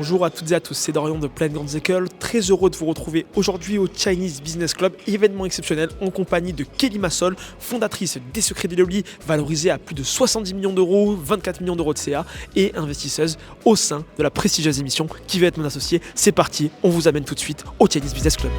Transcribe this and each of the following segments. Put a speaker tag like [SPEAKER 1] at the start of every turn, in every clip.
[SPEAKER 1] Bonjour à toutes et à tous, c'est Dorian de Planet Grand Zekel. Très heureux de vous retrouver aujourd'hui au Chinese Business Club, événement exceptionnel en compagnie de Kelly Massol, fondatrice des Secrets de l'Oli, valorisée à plus de 70 millions d'euros, 24 millions d'euros de CA et investisseuse au sein de la prestigieuse émission Qui va être mon associé. C'est parti, on vous amène tout de suite au Chinese Business Club.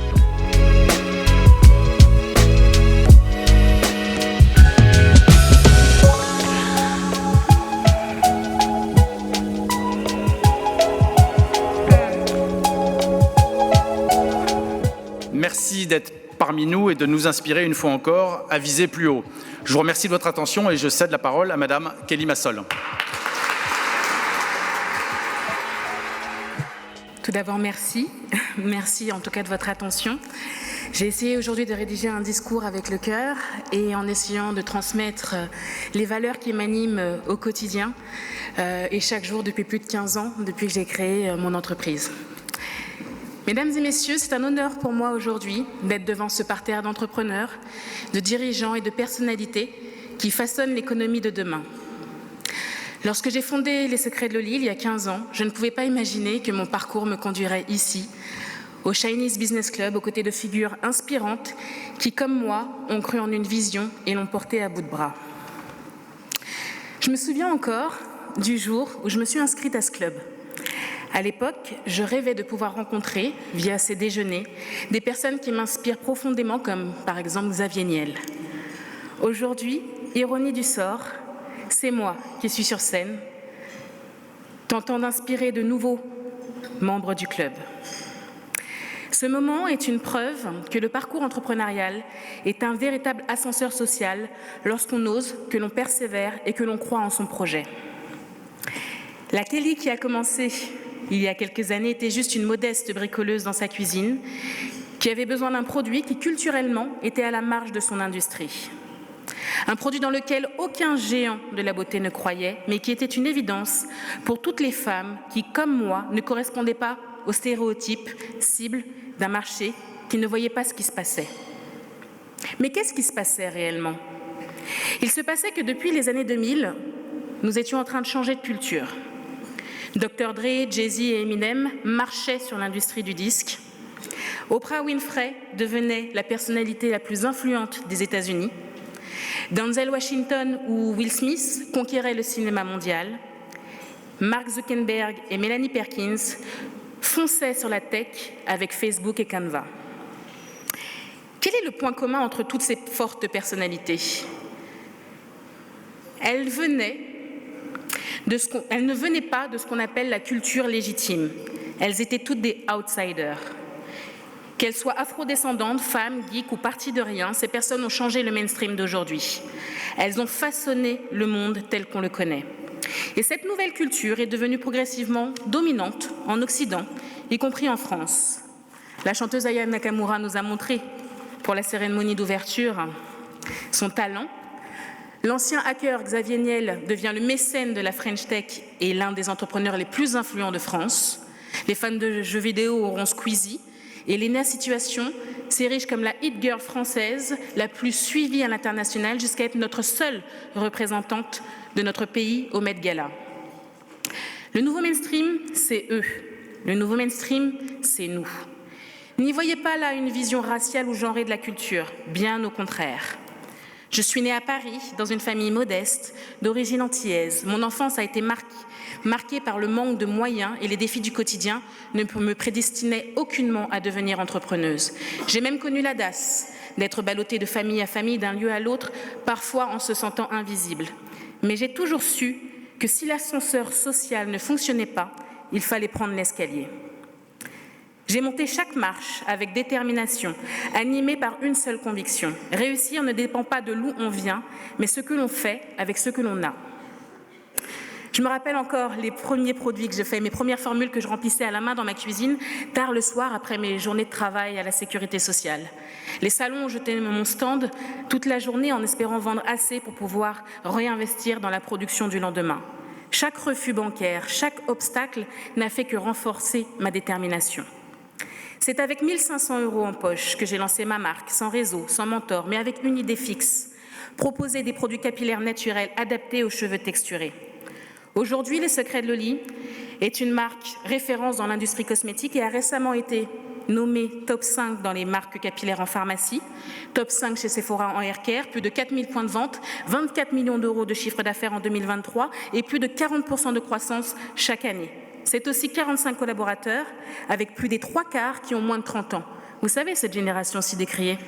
[SPEAKER 2] Merci d'être parmi nous et de nous inspirer une fois encore à viser plus haut. Je vous remercie de votre attention et je cède la parole à Madame Kelly Massol.
[SPEAKER 3] Tout d'abord, merci. Merci en tout cas de votre attention. J'ai essayé aujourd'hui de rédiger un discours avec le cœur et en essayant de transmettre les valeurs qui m'animent au quotidien et chaque jour depuis plus de 15 ans, depuis que j'ai créé mon entreprise. Mesdames et messieurs, c'est un honneur pour moi aujourd'hui d'être devant ce parterre d'entrepreneurs, de dirigeants et de personnalités qui façonnent l'économie de demain. Lorsque j'ai fondé les Secrets de l'Oli il y a 15 ans, je ne pouvais pas imaginer que mon parcours me conduirait ici, au Chinese Business Club, aux côtés de figures inspirantes qui, comme moi, ont cru en une vision et l'ont portée à bout de bras. Je me souviens encore du jour où je me suis inscrite à ce club. À l'époque, je rêvais de pouvoir rencontrer, via ces déjeuners, des personnes qui m'inspirent profondément, comme par exemple Xavier Niel. Aujourd'hui, ironie du sort, c'est moi qui suis sur scène, tentant d'inspirer de nouveaux membres du club. Ce moment est une preuve que le parcours entrepreneurial est un véritable ascenseur social lorsqu'on ose, que l'on persévère et que l'on croit en son projet. La Kelly qui a commencé il y a quelques années était juste une modeste bricoleuse dans sa cuisine qui avait besoin d'un produit qui culturellement était à la marge de son industrie. Un produit dans lequel aucun géant de la beauté ne croyait, mais qui était une évidence pour toutes les femmes qui, comme moi, ne correspondaient pas aux stéréotypes cibles d'un marché qui ne voyait pas ce qui se passait. Mais qu'est-ce qui se passait réellement ? Il se passait que depuis les années 2000, nous étions en train de changer de culture. Dr. Dre, Jay-Z et Eminem marchaient sur l'industrie du disque. Oprah Winfrey devenait la personnalité la plus influente des États-Unis. Denzel Washington ou Will Smith conquéraient le cinéma mondial. Mark Zuckerberg et Melanie Perkins fonçaient sur la tech avec Facebook et Canva. Quel est le point commun entre toutes ces fortes personnalités ? Elles ne venaient pas de ce qu'on appelle la culture légitime. Elles étaient toutes des outsiders. Qu'elles soient afrodescendantes, femmes, geeks ou parties de rien, ces personnes ont changé le mainstream d'aujourd'hui. Elles ont façonné le monde tel qu'on le connaît. Et cette nouvelle culture est devenue progressivement dominante en Occident, y compris en France. La chanteuse Aya Nakamura nous a montré, pour la cérémonie d'ouverture, son talent. L'ancien hacker Xavier Niel devient le mécène de la French Tech et l'un des entrepreneurs les plus influents de France. Les fans de jeux vidéo auront Squeezie et Léna Situation s'érige comme la hit girl française la plus suivie à l'international jusqu'à être notre seule représentante de notre pays au Met Gala. Le nouveau mainstream, c'est eux. Le nouveau mainstream, c'est nous. N'y voyez pas là une vision raciale ou genrée de la culture, bien au contraire. Je suis née à Paris, dans une famille modeste, d'origine antillaise. Mon enfance a été marquée par le manque de moyens et les défis du quotidien ne me prédestinaient aucunement à devenir entrepreneuse. J'ai même connu l'audace d'être ballottée de famille à famille, d'un lieu à l'autre, parfois en se sentant invisible. Mais j'ai toujours su que si l'ascenseur social ne fonctionnait pas, il fallait prendre l'escalier. J'ai monté chaque marche avec détermination, animée par une seule conviction. Réussir ne dépend pas de l'où on vient, mais ce que l'on fait avec ce que l'on a. Je me rappelle encore les premiers produits que je fais, mes premières formules que je remplissais à la main dans ma cuisine, tard le soir après mes journées de travail à la sécurité sociale. Les salons où je tenais mon stand toute la journée en espérant vendre assez pour pouvoir réinvestir dans la production du lendemain. Chaque refus bancaire, chaque obstacle n'a fait que renforcer ma détermination. C'est avec 1 500 € en poche que j'ai lancé ma marque, sans réseau, sans mentor, mais avec une idée fixe, proposer des produits capillaires naturels adaptés aux cheveux texturés. Aujourd'hui, les Secrets de l'Oli est une marque référence dans l'industrie cosmétique et a récemment été nommée top 5 dans les marques capillaires en pharmacie, top 5 chez Sephora en haircare, plus de 4000 points de vente, 24 millions d'euros de chiffre d'affaires en 2023 et plus de 40% de croissance chaque année. C'est aussi 45 collaborateurs avec plus des 3/4 qui ont moins de 30 ans. Vous savez, cette génération si décriée.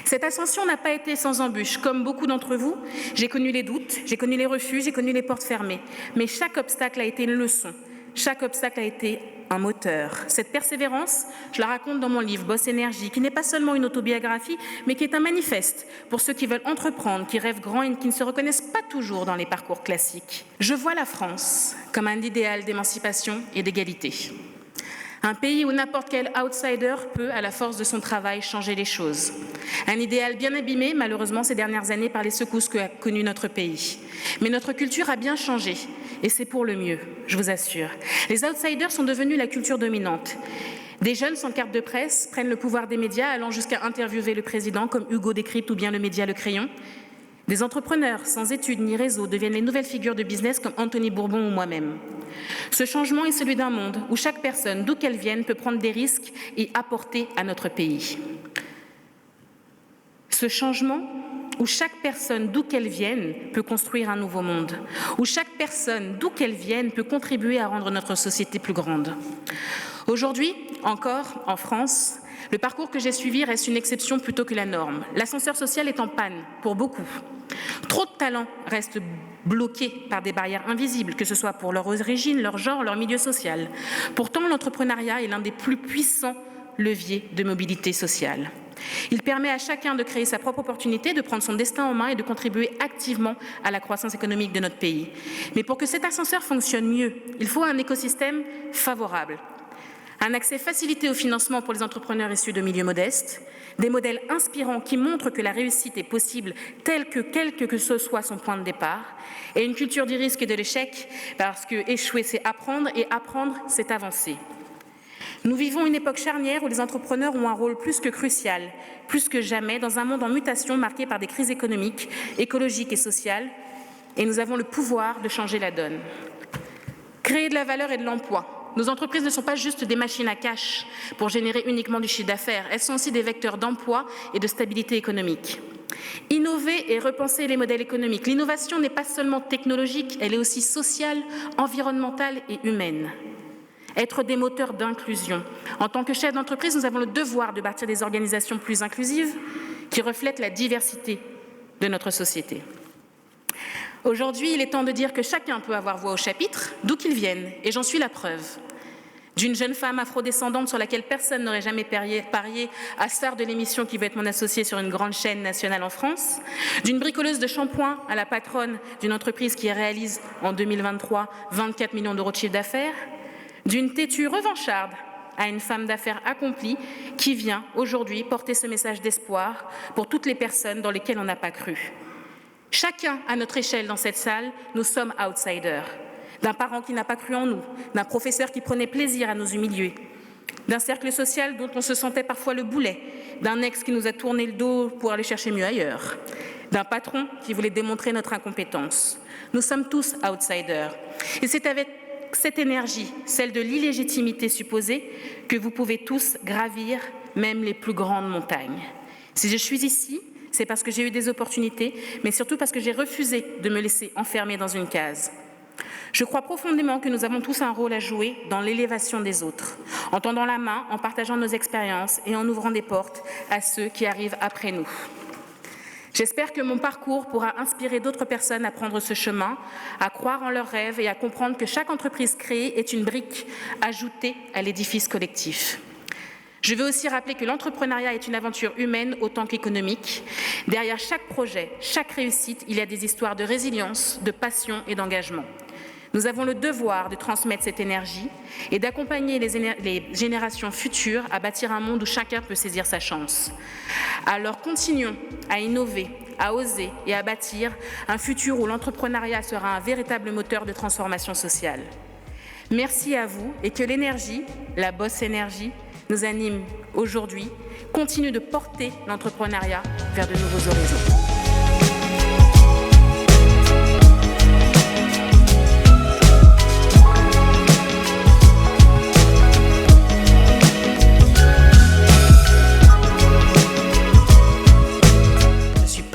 [SPEAKER 3] Cette ascension n'a pas été sans embûches. Comme beaucoup d'entre vous, j'ai connu les doutes, j'ai connu les refus, j'ai connu les portes fermées. Mais chaque obstacle a été une leçon. Chaque obstacle a été un moteur. Cette persévérance, je la raconte dans mon livre Boss Énergie, qui n'est pas seulement une autobiographie, mais qui est un manifeste pour ceux qui veulent entreprendre, qui rêvent grand et qui ne se reconnaissent pas toujours dans les parcours classiques. Je vois la France comme un idéal d'émancipation et d'égalité. Un pays où n'importe quel outsider peut, à la force de son travail, changer les choses. Un idéal bien abîmé, malheureusement, ces dernières années par les secousses qu'a connues notre pays. Mais notre culture a bien changé, et c'est pour le mieux, je vous assure. Les outsiders sont devenus la culture dominante. Des jeunes sans carte de presse prennent le pouvoir des médias, allant jusqu'à interviewer le président, comme Hugo Décrypte ou bien le média Le Crayon. Des entrepreneurs sans études ni réseau deviennent les nouvelles figures de business comme Anthony Bourbon ou moi-même. Ce changement est celui d'un monde où chaque personne, d'où qu'elle vienne, peut prendre des risques et apporter à notre pays. Ce changement où chaque personne, d'où qu'elle vienne, peut construire un nouveau monde. Où chaque personne, d'où qu'elle vienne, peut contribuer à rendre notre société plus grande. Aujourd'hui, encore, en France, le parcours que j'ai suivi reste une exception plutôt que la norme. L'ascenseur social est en panne pour beaucoup. Trop de talents restent bloqués par des barrières invisibles, que ce soit pour leur origine, leur genre, leur milieu social. Pourtant, l'entrepreneuriat est l'un des plus puissants leviers de mobilité sociale. Il permet à chacun de créer sa propre opportunité, de prendre son destin en main et de contribuer activement à la croissance économique de notre pays. Mais pour que cet ascenseur fonctionne mieux, il faut un écosystème favorable. Un accès facilité au financement pour les entrepreneurs issus de milieux modestes, des modèles inspirants qui montrent que la réussite est possible telle que quel que ce soit son point de départ, et une culture du risque et de l'échec, parce que échouer c'est apprendre et apprendre c'est avancer. Nous vivons une époque charnière où les entrepreneurs ont un rôle plus que crucial, plus que jamais, dans un monde en mutation marqué par des crises économiques, écologiques et sociales, et nous avons le pouvoir de changer la donne. Créer de la valeur et de l'emploi. Nos entreprises ne sont pas juste des machines à cash pour générer uniquement du chiffre d'affaires, elles sont aussi des vecteurs d'emploi et de stabilité économique. Innover et repenser les modèles économiques. L'innovation n'est pas seulement technologique, elle est aussi sociale, environnementale et humaine. Être des moteurs d'inclusion. En tant que chef d'entreprise, nous avons le devoir de bâtir des organisations plus inclusives qui reflètent la diversité de notre société. Aujourd'hui, il est temps de dire que chacun peut avoir voix au chapitre, d'où qu'il vienne, et j'en suis la preuve. D'une jeune femme afrodescendante sur laquelle personne n'aurait jamais parié à star de l'émission qui va être mon associée sur une grande chaîne nationale en France, d'une bricoleuse de shampoing à la patronne d'une entreprise qui réalise en 2023 24 millions d'euros de chiffre d'affaires, d'une têtue revancharde à une femme d'affaires accomplie qui vient aujourd'hui porter ce message d'espoir pour toutes les personnes dans lesquelles on n'a pas cru. Chacun à notre échelle dans cette salle, nous sommes outsiders. D'un parent qui n'a pas cru en nous, d'un professeur qui prenait plaisir à nous humilier, d'un cercle social dont on se sentait parfois le boulet, d'un ex qui nous a tourné le dos pour aller chercher mieux ailleurs, d'un patron qui voulait démontrer notre incompétence. Nous sommes tous outsiders. Et c'est avec cette énergie, celle de l'illégitimité supposée, que vous pouvez tous gravir même les plus grandes montagnes. Si je suis ici, c'est parce que j'ai eu des opportunités, mais surtout parce que j'ai refusé de me laisser enfermer dans une case. Je crois profondément que nous avons tous un rôle à jouer dans l'élévation des autres, en tendant la main, en partageant nos expériences et en ouvrant des portes à ceux qui arrivent après nous. J'espère que mon parcours pourra inspirer d'autres personnes à prendre ce chemin, à croire en leurs rêves et à comprendre que chaque entreprise créée est une brique ajoutée à l'édifice collectif. Je veux aussi rappeler que l'entrepreneuriat est une aventure humaine autant qu'économique. Derrière chaque projet, chaque réussite, il y a des histoires de résilience, de passion et d'engagement. Nous avons le devoir de transmettre cette énergie et d'accompagner les générations futures à bâtir un monde où chacun peut saisir sa chance. Alors continuons à innover, à oser et à bâtir un futur où l'entrepreneuriat sera un véritable moteur de transformation sociale. Merci à vous et que l'énergie, la Boss Énergie, nous anime aujourd'hui, continue de porter l'entrepreneuriat vers de nouveaux horizons.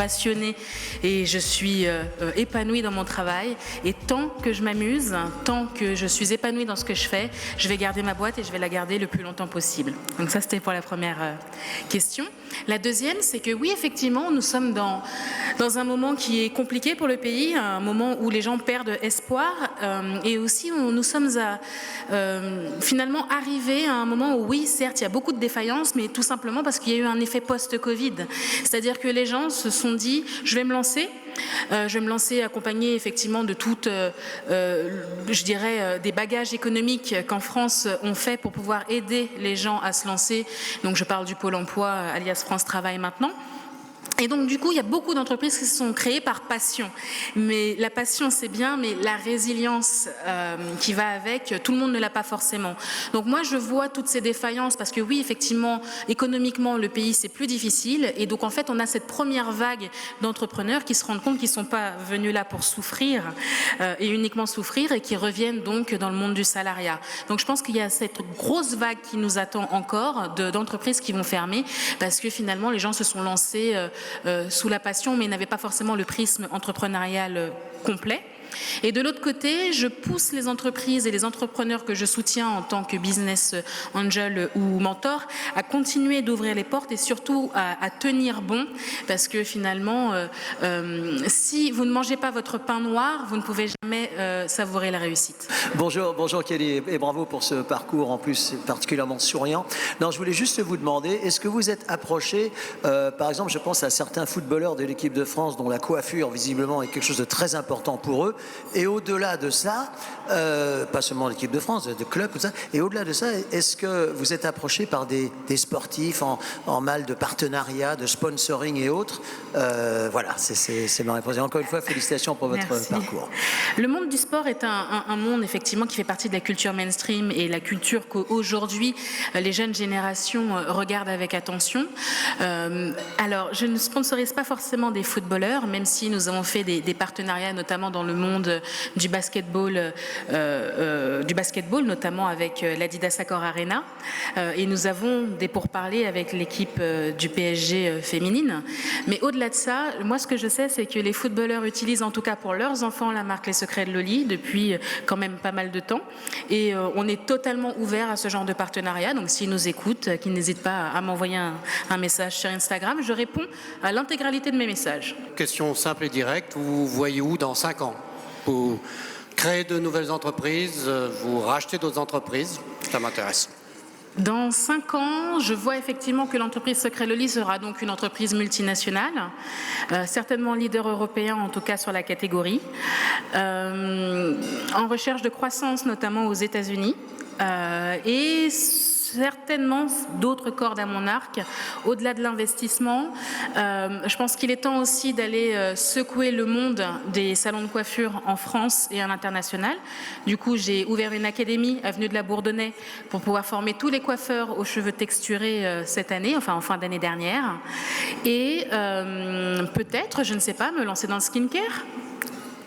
[SPEAKER 3] passionnée et je suis épanouie dans mon travail. Et tant que je m'amuse, tant que je suis épanouie dans ce que je fais, je vais garder ma boîte et je vais la garder le plus longtemps possible. Donc ça, c'était pour la première question. La deuxième, c'est que oui, effectivement, nous sommes dans un moment qui est compliqué pour le pays, un moment où les gens perdent espoir et aussi où nous sommes finalement arrivés à un moment où oui, certes, il y a beaucoup de défaillances, mais tout simplement parce qu'il y a eu un effet post-Covid. C'est-à-dire que les gens se sont dit, je vais me lancer. Je vais me lancer accompagné effectivement de toutes, je dirais, des bagages économiques qu'en France on fait pour pouvoir aider les gens à se lancer. Donc je parle du Pôle emploi, alias France Travail maintenant. Et donc du coup, il y a beaucoup d'entreprises qui se sont créées par passion. Mais la passion, c'est bien, mais la résilience qui va avec, tout le monde ne l'a pas forcément. Donc moi, je vois toutes ces défaillances parce que oui, effectivement, économiquement, le pays, c'est plus difficile. Et donc en fait, on a cette première vague d'entrepreneurs qui se rendent compte qu'ils ne sont pas venus là pour souffrir et uniquement souffrir et qui reviennent donc dans le monde du salariat. Donc je pense qu'il y a cette grosse vague qui nous attend encore d'entreprises qui vont fermer parce que finalement, les gens se sont lancés sous la passion, mais n'avaient pas forcément le prisme entrepreneurial complet. Et de l'autre côté, je pousse les entreprises et les entrepreneurs que je soutiens en tant que business angel ou mentor à continuer d'ouvrir les portes et surtout à tenir bon parce que finalement, si vous ne mangez pas votre pain noir, vous ne pouvez jamais savourer la réussite.
[SPEAKER 4] Bonjour Kelly et bravo pour ce parcours en plus particulièrement souriant. Non, je voulais juste vous demander, est-ce que vous êtes approché, par exemple, je pense à certains footballeurs de l'équipe de France dont la coiffure visiblement est quelque chose de très important pour eux. Et au-delà de ça, pas seulement l'équipe de France, de clubs, tout ça, et au-delà de ça, est-ce que vous êtes approché par des sportifs en mal de partenariat, de sponsoring et autres Voilà, c'est ma réponse. Et encore une fois, félicitations pour votre parcours.
[SPEAKER 3] Le monde du sport est un monde effectivement qui fait partie de la culture mainstream et la culture qu'aujourd'hui les jeunes générations regardent avec attention. Alors, je ne sponsorise pas forcément des footballeurs, même si nous avons fait des partenariats, notamment dans le monde du basketball, notamment avec l'Adidas Accor Arena. Et nous avons des pourparlers avec l'équipe du PSG féminine. Mais au-delà de ça, moi, ce que je sais, c'est que les footballeurs utilisent, en tout cas pour leurs enfants, la marque Les Secrets de Loli depuis quand même pas mal de temps. Et on est totalement ouvert à ce genre de partenariat. Donc, s'ils nous écoutent, qu'ils n'hésitent pas à m'envoyer un message sur Instagram. Je réponds à l'intégralité de mes messages.
[SPEAKER 5] Question simple et directe. Vous voyez où dans 5 ans ? Vous créez de nouvelles entreprises, vous rachetez d'autres entreprises, ça m'intéresse.
[SPEAKER 3] Dans 5 ans, je vois effectivement que l'entreprise Secret Loli sera donc une entreprise multinationale, certainement leader européen en tout cas sur la catégorie, en recherche de croissance notamment aux États-Unis et certainement d'autres cordes à mon arc. Au-delà de l'investissement, je pense qu'il est temps aussi d'aller secouer le monde des salons de coiffure en France et à l'international. Du coup, j'ai ouvert une académie avenue de la Bourdonnais pour pouvoir former tous les coiffeurs aux cheveux texturés cette année, enfin en fin d'année dernière. Et peut-être, je ne sais pas, me lancer dans le skincare.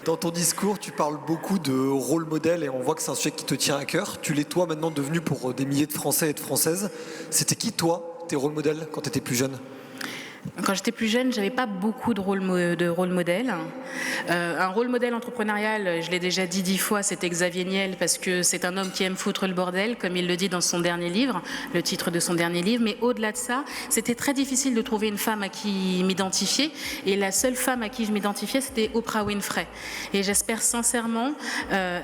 [SPEAKER 6] Dans ton discours, tu parles beaucoup de rôle modèle et on voit que c'est un sujet qui te tient à cœur. Tu l'es toi maintenant devenu pour des milliers de Français et de Françaises. C'était qui toi, tes rôles modèles quand tu étais plus jeune ?
[SPEAKER 3] Quand j'étais plus jeune, j'avais pas beaucoup de rôle modèle. Un rôle modèle entrepreneurial, je l'ai déjà dit 10 fois, c'était Xavier Niel parce que c'est un homme qui aime foutre le bordel, comme il le dit dans son dernier livre, le titre de son dernier livre. Mais au-delà de ça, c'était très difficile de trouver une femme à qui m'identifier. Et la seule femme à qui je m'identifiais, c'était Oprah Winfrey. Et j'espère sincèrement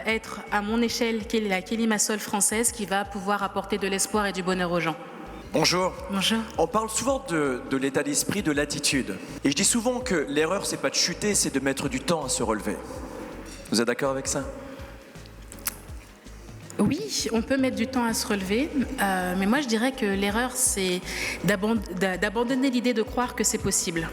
[SPEAKER 3] être à mon échelle la Kelly Massol française qui va pouvoir apporter de l'espoir et du bonheur aux gens.
[SPEAKER 7] Bonjour.
[SPEAKER 3] Bonjour.
[SPEAKER 7] On parle souvent de l'état d'esprit, de l'attitude. Et je dis souvent que l'erreur, c'est pas de chuter, c'est de mettre du temps à se relever. Vous êtes d'accord avec ça ?
[SPEAKER 3] Oui, on peut mettre du temps à se relever, mais moi je dirais que l'erreur, c'est d'abandonner l'idée de croire que c'est possible.